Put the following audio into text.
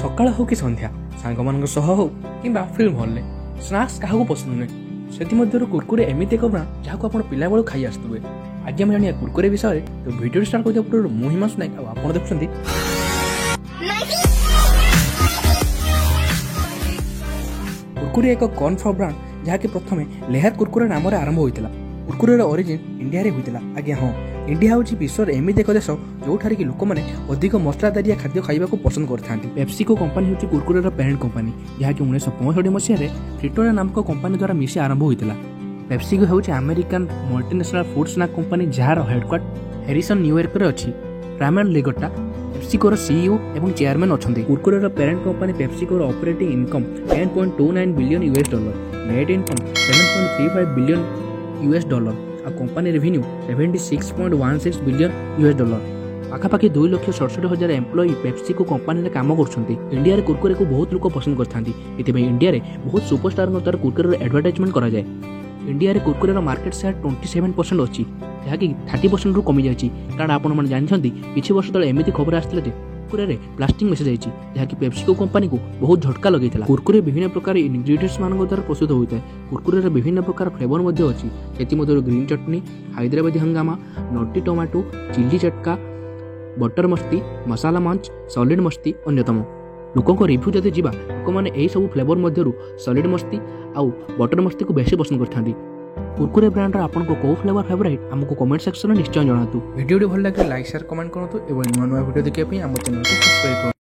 सकाळ हो कि संध्या सांग सह हो कि फिल्म हॉल में स्नाक्स क्या पसंद नुहे से कुरकुरे एमती एक ब्रांड जहाँ आप पिला बेलू खाई आसुए। आज आम जाना कुरकुरे विषय तो वीडियो स्टार्ट करते पूर्व मुझ हिमांशु नायक आप देखुं कुरकुरे एक कॉर्न फ्लोर ब्रांड जहाँकि प्रथम लेहर कुरकुरे नाम आरंभ होता। कुरकुरे ओरिजिन इंडिया रे होता। आज्ञा हाँ, इंडिया हूँ विश्वर एमती एक देश जो लोक मैंने अधिक मसलादारिया खाद्य खाइबा पसंद करते। पेप्सिको कंपनी हूँ कुरकुरे पेरेंट कंपनी जहाँकि 1965 मसीह फ्रिटोरा नामक कंपनी द्वारा मिसी आरंभ होता। पेप्सिको हूँ American multinational food snack company जार हेडक्वार्टर हैरिसन न्यूयॉर्क में अच्छी। रामन लेगोटा पेप्सिकोर सीईओ एवं चेयरमैन अच्छा। कुरकुरे पेरेंट कंपनी पेप्सिकोर operating income $10.29 billion net income $7.35 billion आ कंपनी रेवेन्यू $76.16 बिलियन पाखापाखि 2,67,000 एम्प्लॉई पेप्सिको कंपनी में काम कर। इंडिया रे कुरकुरे को बहुत लोग पसंद करते। इंडिया रे बहुत सुपरस्टार द्वारा कुरकुरे एडवर्टाइजमेंट करा जाए। इंडिया रे कुरकुरे मार्केट शेयर 27% अच्छी जहाँकि 30% रु कमी जाइए। कारण आपने जानते किसी वर्ष तले एमती खबर आसाला कुरकुरे प्लास्टिक मेसेज आई जहाँकि पेप्सिको कंपनी को बहुत झटका लगे। कुरकुरे विभिन्न प्रकार इनग्रेडिएंट्स मान द्वारा प्रस्तुत होता है। कुरकुरे विभिन्न प्रकार फ्लेवर अच्छी से ग्रीन चटनी, हैदराबादी हंगामा, नटी टमाटो, चिल्ली चटका, बटर मस्ती, मसाला मंच, सॉलिड मस्ती अन्यतम। लोकों रिव्यू जब जावा लोक मैंने यही सब फ्लेवर मध्य सॉलिड मस्ती आउ बटर मस्ती को बेसी पसंद करते। कुरकुरे ब्रांड आपको कौ फ्लेवर फेवरेट आमको कमेंट सेक्शन में निश्चय जनातु। वीडियो भल लगे लाइक शेयर कमेंट करूँ और नुआ नुआ वीडियो देखिए आम चैनल को सब्सक्राइब करूँ।